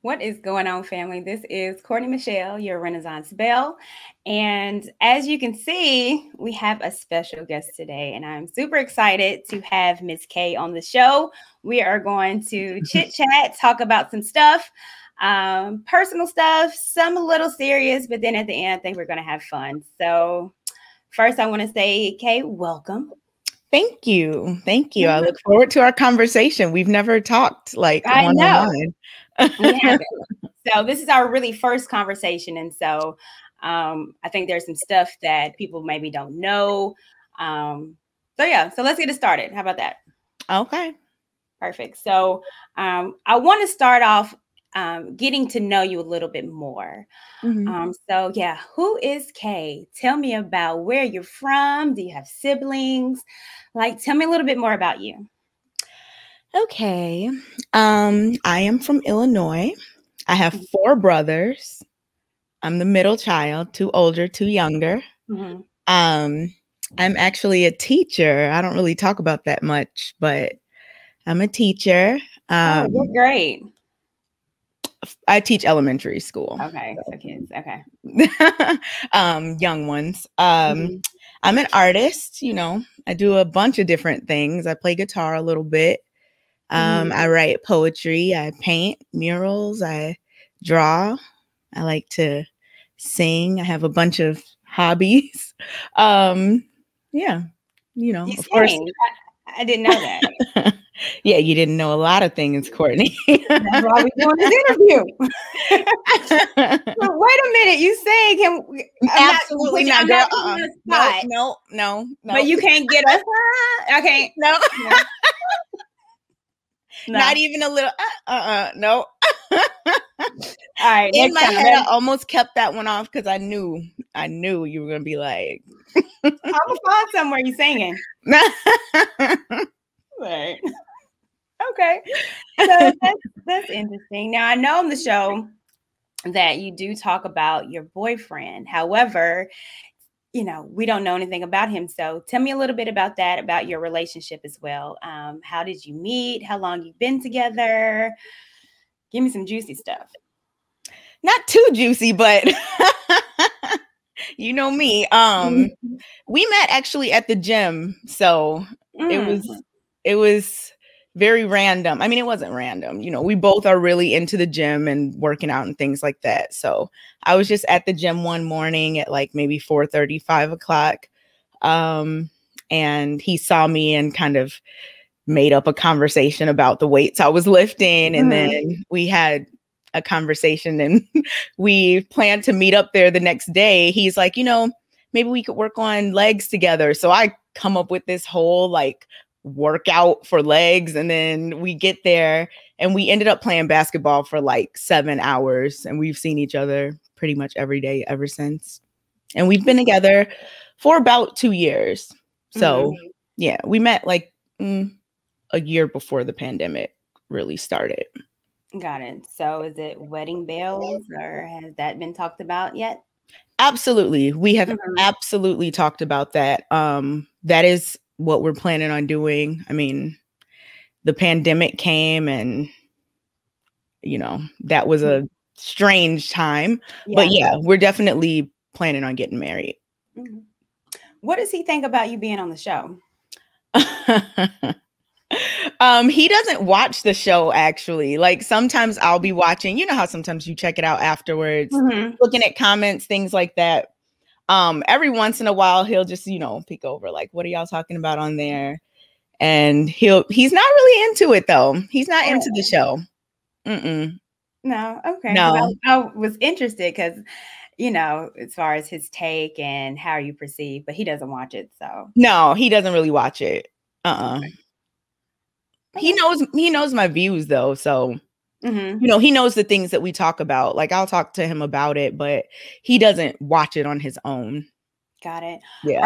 What is going on, family? This is Courtney Michelle, your Renaissance Belle. And as you can see, we have a special guest today, and I'm super excited to have Miss K on the show. We are going to chit chat, talk about some stuff, personal stuff, some a little serious, but then at the end, I think we're going to have fun. So, first, I want to say, Kay, welcome. Thank you. Thank you. I look forward to our conversation. We've never talked like one-on-one. We haven't. So this is our really first conversation. And so I think there's some stuff that people maybe don't know. So let's get it started. How about that? Okay. Perfect. So I want to start off getting to know you a little bit more. Who is Kay? Tell me about where you're from. Do you have siblings? Tell me a little bit more about you. Okay. I am from Illinois. I have 4 brothers. I'm the middle child, 2 older, 2 younger. I'm actually a teacher. I don't really talk about that much, but I'm a teacher. You're great. I teach elementary school. Okay, so kids. Okay. Young ones. I'm an artist, I do a bunch of different things. I play guitar a little bit. I write poetry, I paint murals, I draw. I like to sing. I have a bunch of hobbies. You of course. I didn't know that. Yeah, you didn't know a lot of things, Courtney. That's why we're doing this interview. Wait a minute, you saying absolutely not, girl. No. But you can't get us. I can't. No. Not even a little. No. All right. In my head, I almost kept that one off because I knew you were gonna be like, I'm gonna find somewhere you singing. Right. Okay. So that's interesting. Now I know on the show that you do talk about your boyfriend. However, we don't know anything about him. So tell me a little bit about that, about your relationship as well. How did you meet? How long you've been together? Give me some juicy stuff. Not too juicy, but you know me. We met actually at the gym. So it was very random. I mean, it wasn't random. We both are really into the gym and working out and things like that. So I was just at the gym one morning at like maybe 4:30, 5 o'clock. And he saw me and kind of made up a conversation about the weights I was lifting. And then we had a conversation and we planned to meet up there the next day. He's like, maybe we could work on legs together. So I come up with this whole workout for legs, and then we get there and we ended up playing basketball for 7 hours, and we've seen each other pretty much every day ever since, and we've been together for about 2 years. So yeah, we met a year before the pandemic really started. Got it. So is it wedding bells, or has that been talked about yet? Absolutely. We have absolutely talked about that. That is what we're planning on doing. I mean, the pandemic came and, that was a strange time. Yeah. But yeah, we're definitely planning on getting married. What does he think about you being on the show? He doesn't watch the show, actually. Sometimes I'll be watching, how sometimes you check it out afterwards, looking at comments, things like that. Every once in a while, he'll just, peek over, what are y'all talking about on there? And he's not really into it, though. He's not into the show. No. Okay. No. I was interested because, as far as his take and how you perceive, but he doesn't watch it. So no, he doesn't really watch it. Okay. He knows my views, though. So, he knows the things that we talk about. I'll talk to him about it, but he doesn't watch it on his own. Got it. Yeah.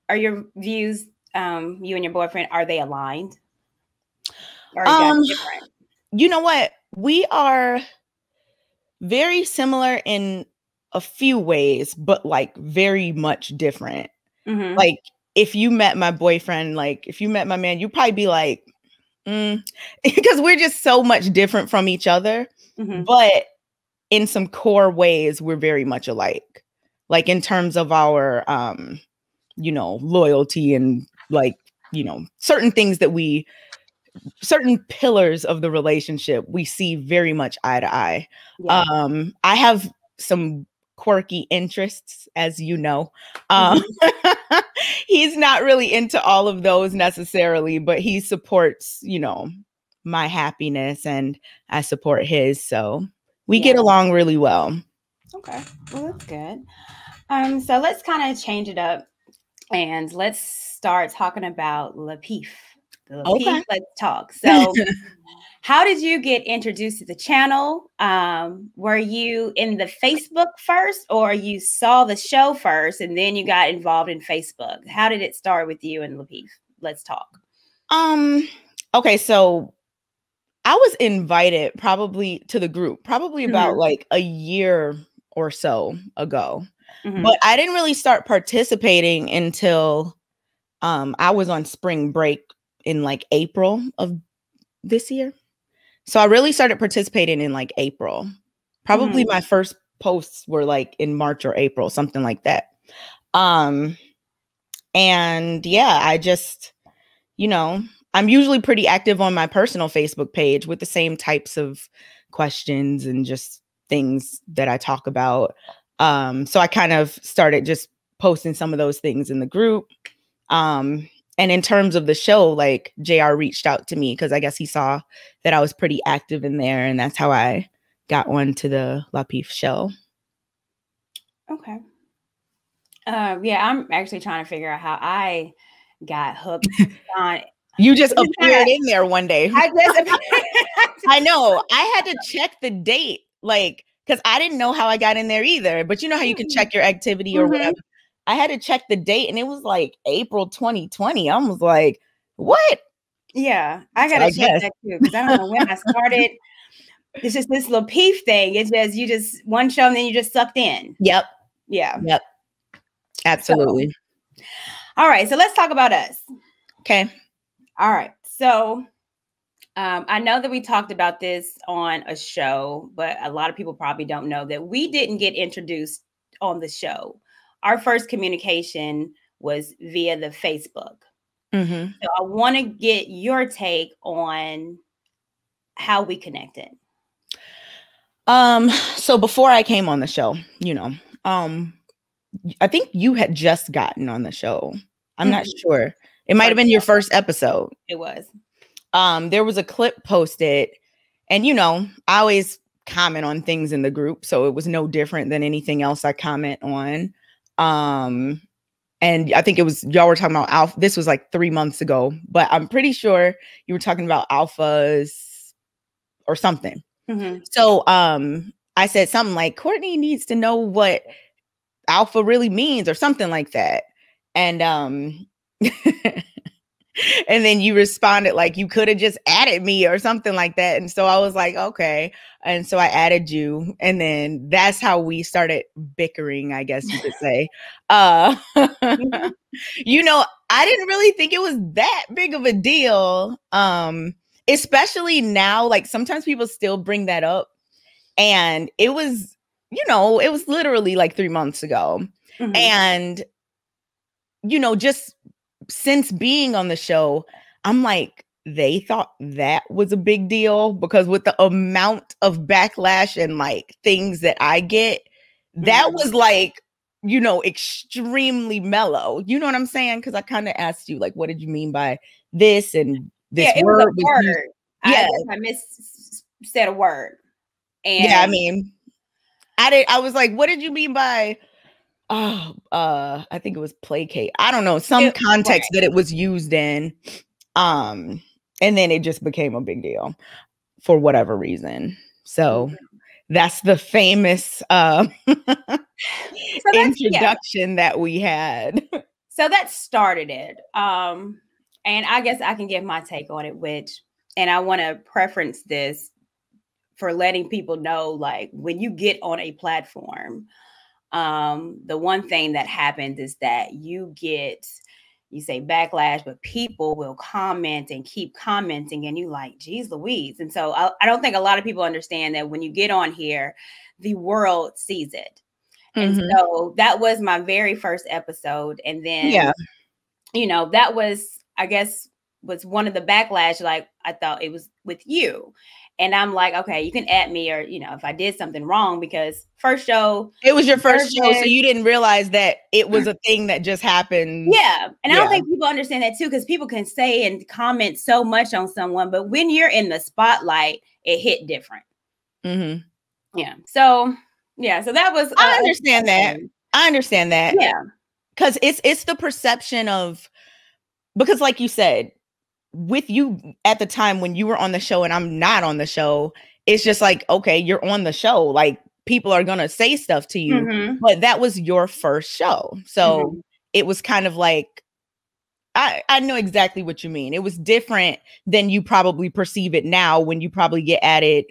Are your views, you and your boyfriend, are they aligned? Or different? You know what? We are very similar in a few ways, but very much different. If you met my boyfriend, if you met my man, you'd probably be like, because we're just so much different from each other. but in some core ways, we're very much alike. Like in terms of our, loyalty and like, certain things that certain pillars of the relationship, we see very much eye to eye. Yeah. I have some quirky interests, as you know. He's not really into all of those necessarily, but he supports, my happiness and I support his. So we get along really well. Okay. Well, that's good. So let's kind of change it up and let's start talking about Lapeef. Lapeef, let's talk. So how did you get introduced to the channel? Were you in the Facebook first, or you saw the show first and then you got involved in Facebook? How did it start with you and Lapeef? Let's talk. Okay, so I was invited probably to the group, probably about like a year or so ago. But I didn't really start participating until I was on spring break in like April of this year. So I really started participating in like April. Probably my first posts were like in March or April, something like that. And yeah, I just, I'm usually pretty active on my personal Facebook page with the same types of questions and just things that I talk about. So I kind of started just posting some of those things in the group. And in terms of the show, like JR reached out to me because I guess he saw that I was pretty active in there. And that's how I got on to the Lapeef show. Okay. Yeah, I'm actually trying to figure out how I got hooked on. You just appeared in there one day. I know. I had to check the date, like, because I didn't know how I got in there either. But you know how you can check your activity or whatever. I had to check the date, and it was like April 2020. I was like, what? Yeah, I gotta check that too, because I don't know when I started. It's just this Lapeef thing. It's just you just one show and then you just sucked in. Yep. Yeah. Yep. Absolutely. So, all right. So let's talk about us. Okay. All right. So I know that we talked about this on a show, but a lot of people probably don't know that we didn't get introduced on the show. Our first communication was via the Facebook. So I want to get your take on how we connected. So before I came on the show, I think you had just gotten on the show. I'm not sure. It might have been your first episode. It was. There was a clip posted, and I always comment on things in the group, so it was no different than anything else I comment on. And I think it was y'all were talking about alpha. This was like 3 months ago, but I'm pretty sure you were talking about alphas or something. So I said something like Courtney needs to know what alpha really means or something like that. And and then you responded like you could have just added me or something like that. And so I was like, okay. And so I added you. And then that's how we started bickering, I guess you could say. I didn't really think it was that big of a deal. Especially now, like sometimes people still bring that up. And it was, it was literally like 3 months ago. And, just since being on the show, I'm like, they thought that was a big deal because with the amount of backlash and like things that I get, that was like, extremely mellow. You know what I'm saying? Because I kind of asked you, like, what did you mean by this and this word? Was a word. I said a word. And yeah, I mean, I was like, what did you mean by I think it was placate. I don't know, some context that it was used in. And then it just became a big deal for whatever reason. So that's the famous introduction that we had. So that started it. And I guess I can give my take on it, and I want to preference this for letting people know, like, when you get on a platform, the one thing that happens is that you get you say backlash, but people will comment and keep commenting, and you like, geez Louise. And so I don't think a lot of people understand that when you get on here, the world sees it. And so that was my very first episode. And then, you know, that was, I guess, was one of the backlash. Like, I thought it was with you. And I'm like, okay, you can at me, or, you know, if I did something wrong, because first show. It was your first show, so you didn't realize that it was a thing that just happened. Yeah. And I don't think people understand that too, because people can say and comment so much on someone, but when you're in the spotlight, it hit different. Yeah. So, yeah. So that was. I understand that. I understand that. Yeah. Because it's the perception of, because like you said, with you at the time when you were on the show and I'm not on the show, it's just like, okay, you're on the show. Like, people are going to say stuff to you, but that was your first show. So it was kind of like, I know exactly what you mean. It was different than you probably perceive it now, when you probably get at it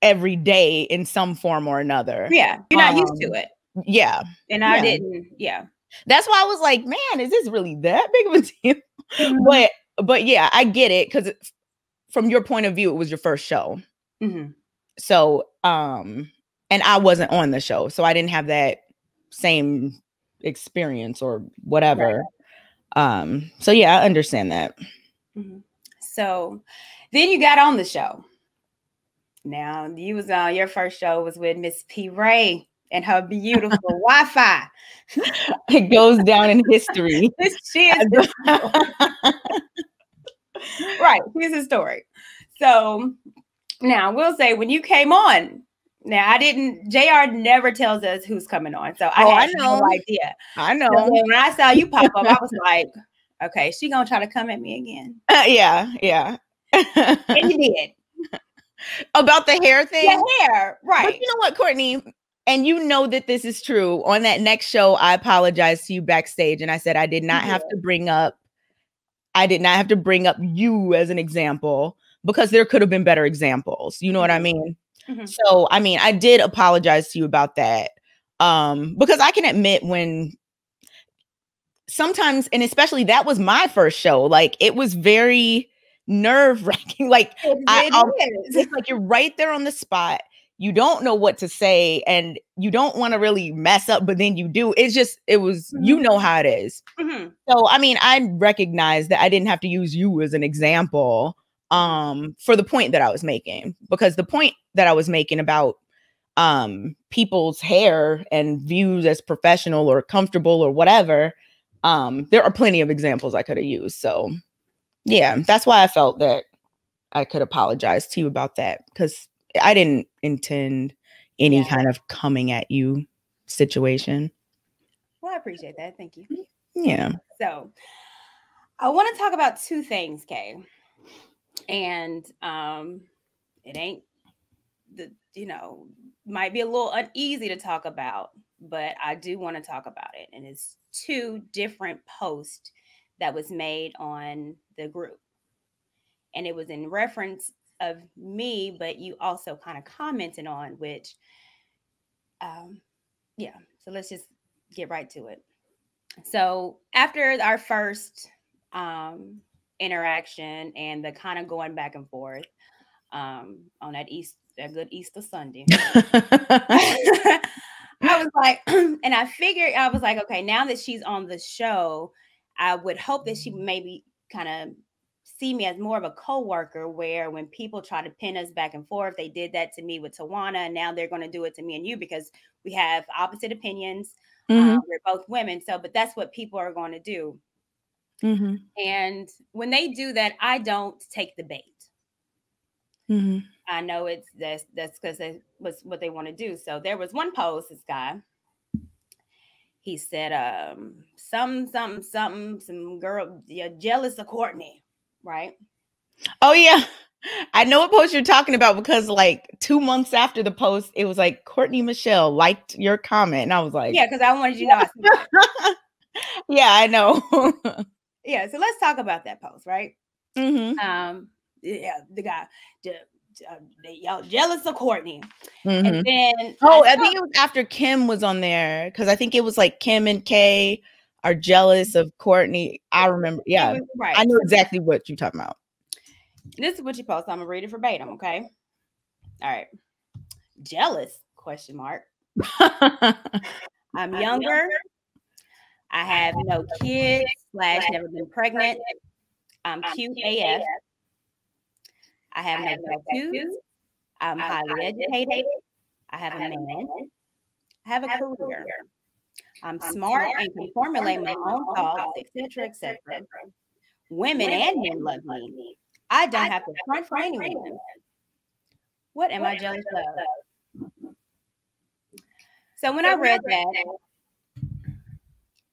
every day in some form or another. Yeah. You're not used to it. Yeah. And I didn't. Yeah. That's why I was like, man, is this really that big of a deal? But yeah, I get it, because from your point of view, it was your first show. So, and I wasn't on the show, so I didn't have that same experience or whatever. So yeah, I understand that. So then you got on the show. Now, you was on your first show was with Miss P. Ray and her beautiful Wi-Fi. It goes down in history. She is right. Here's the story. So now we'll say, when you came on, now JR never tells us who's coming on. So I had no idea. I know. So when I saw you pop up, I was like, okay, she gonna try to come at me again. Yeah. And you did. About the hair thing? The hair, right. But you know what, Courtney? And you know that this is true. On that next show, I apologized to you backstage, and I said I did not have to bring up you as an example, because there could have been better examples. You know what I mean? So, I mean, I did apologize to you about that. Because I can admit, when sometimes, and especially that was my first show, like, it was very nerve-wracking. Like, it's like you're right there on the spot. You don't know what to say, and you don't want to really mess up, but then you do. It was, you know how it is. So, I mean, I recognize that I didn't have to use you as an example for the point that I was making, because the point that I was making about people's hair and views as professional or comfortable or whatever, there are plenty of examples I could have used. So yeah, that's why I felt that I could apologize to you about that, because I didn't intend any kind of coming at you situation. Well, I appreciate that. Thank you. Yeah. So I want to talk about two things, Kay. And it ain't might be a little uneasy to talk about, but I do want to talk about it. And it's two different posts that was made on the group. And it was in reference of me, but you also kind of commented on, which, so let's just get right to it. So after our first interaction and the kind of going back and forth on that good Easter Sunday, I was like, and I was like, okay, now that she's on the show, I would hope that she maybe kind of see me as more of a coworker, where when people try to pin us back and forth, they did that to me with Tawana, and now they're going to do it to me and you, because we have opposite opinions. We're both women. So, but that's what people are going to do. And when they do that, I don't take the bait. I know that's because that's what they want to do. So there was one post, this guy, he said, some girl, you're jealous of Courtney, right? Oh yeah. I know what post you're talking about, because like 2 months after the post, it was like, Courtney Michelle liked your comment. And I was like, yeah, because I wanted you to know. Yeah, I know. Yeah, so let's talk about that post, right? Yeah, the guy, y'all jealous of Courtney. And then I think it was after Kim was on there, because I think it was like Kim and Kay. are jealous of Courtney. I remember, yeah. Right. I know exactly what you're talking about. This is what you post. I'm gonna read it verbatim, okay? All right. Jealous? Question mark. I'm younger. I have no kids / never been pregnant. I'm cute AF. I have no tattoos. I'm highly educated. I have a man. I have a career. I'm smart and can formulate my own thoughts, etc., etc. Women and men love me. I don't have to front for anyone. What am I jealous of? So when I read that,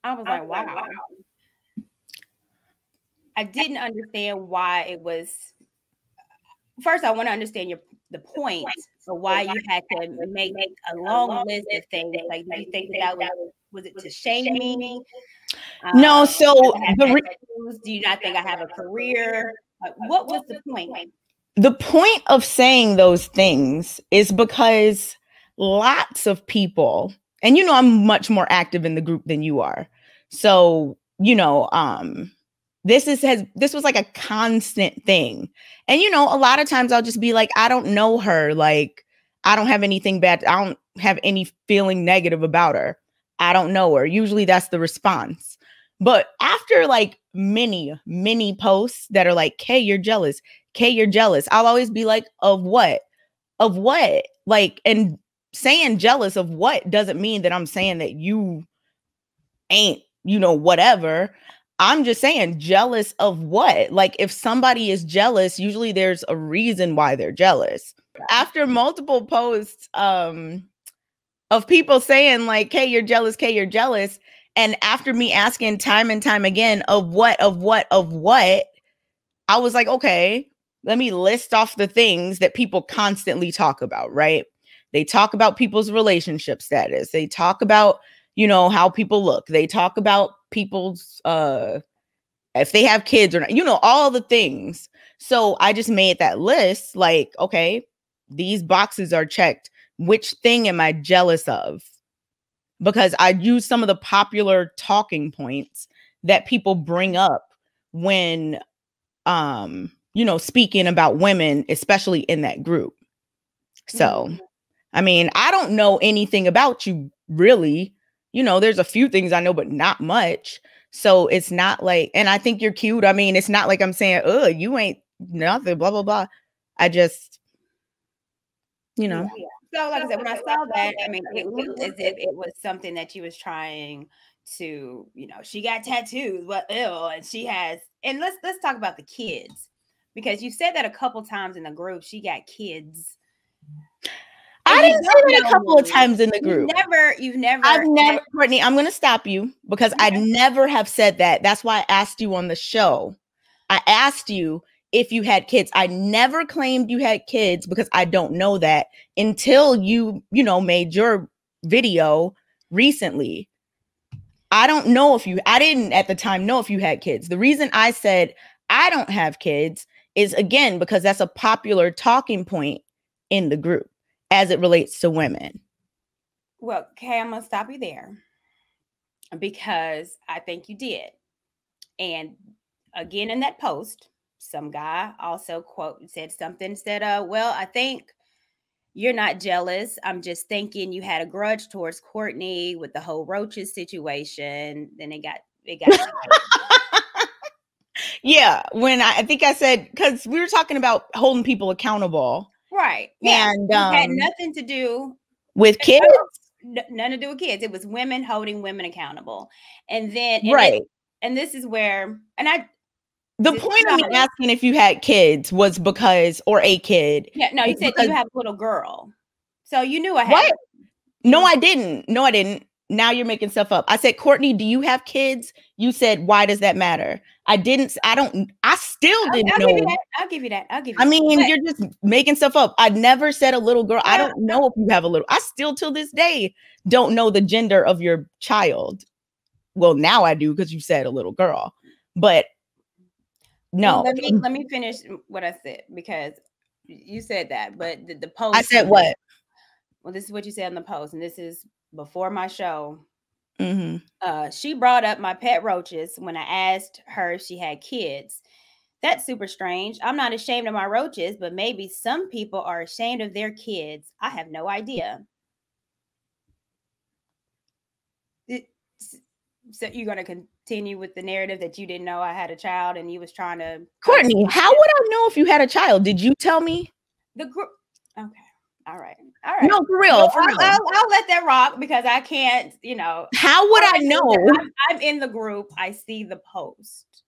I was like, wow. I didn't understand why it was. First, I want to understand the point of why you had to make a long list of things. Like, do you think that was it to shame me? No, so do you not think I have a career? What was the point? The point of saying those things is because lots of people, and I'm much more active in the group than you are. So, this was like a constant thing. And, a lot of times I'll just be like, I don't know her. Like, I don't have anything bad. I don't have any feeling negative about her. I don't know her. Usually that's the response. But after like many, many posts that are like, Kay, you're jealous. Kay, you're jealous. I'll always be like, of what? Of what? Like, and saying jealous of what doesn't mean that I'm saying that you ain't, whatever. I'm just saying jealous of what? Like, if somebody is jealous, usually there's a reason why they're jealous. After multiple posts of people saying like, Kay, you're jealous, Kay, you're jealous. And after me asking time and time again, of what, I was like, okay, let me list off the things that people constantly talk about, right? They talk about people's relationship status. They talk about, how people look. They talk about people's, if they have kids or not, all the things. So I just made that list like, okay, these boxes are checked. Which thing am I jealous of? Because I use some of the popular talking points that people bring up when, speaking about women, especially in that group. So, I mean, I don't know anything about you really. There's a few things I know, but not much. So it's not like, and I think you're cute. I mean, it's not like I'm saying, oh, you ain't nothing, blah, blah, blah. I just, Yeah. So, like I said, when I saw that, I mean, it looked as if it was something that she was trying to, she got tattoos, but and she has, and let's talk about the kids, because you said that a couple times in the group, she got kids. I didn't say that a couple of times in the group. I've never, Courtney, I'm going to stop you because I never have said that. That's why I asked you on the show. I asked you if you had kids. I never claimed you had kids because I don't know that until you made your video recently. I don't know I didn't at the time know if you had kids. The reason I said I don't have kids is, again, because that's a popular talking point in the group as it relates to women. Well, Kay, I'm going to stop you there because I think you did. And again, in that post, some guy also said something, well, I think you're not jealous. I'm just thinking you had a grudge towards Courtney with the whole roaches situation. Then it got yeah, when I think I said, because we were talking about holding people accountable. Right. Yeah. And it had nothing to do with kids. Nothing to do with kids. It was women holding women accountable. And then, right. And this is where, the point of me asking if you had kids was because, or a kid. Yeah, no, you said you have a little girl. So you knew I had. What? No, I didn't. No, I didn't. Now you're making stuff up. I said, Courtney, do you have kids? You said, why does that matter? I didn't. I still didn't know. I'll give you that. I mean, you're just making stuff up. I never said a little girl. I don't know if you have a little. I still, till this day, don't know the gender of your child. Well, now I do because you said a little girl. But no. Well, let me finish what I said, because you said that. But the post. I said what? Well, this is what you said on the post, and this is before my show. She brought up my pet roaches when I asked her if she had kids. That's super strange. I'm not ashamed of my roaches, but maybe some people are ashamed of their kids. I have no idea. So you're going to continue with the narrative that you didn't know I had a child and you was trying to... Courtney, how would I know if you had a child? Did you tell me? The group... Okay. All right. No, for real. I'll let that rock because I can't, How would I know? I'm in the group. I see the post.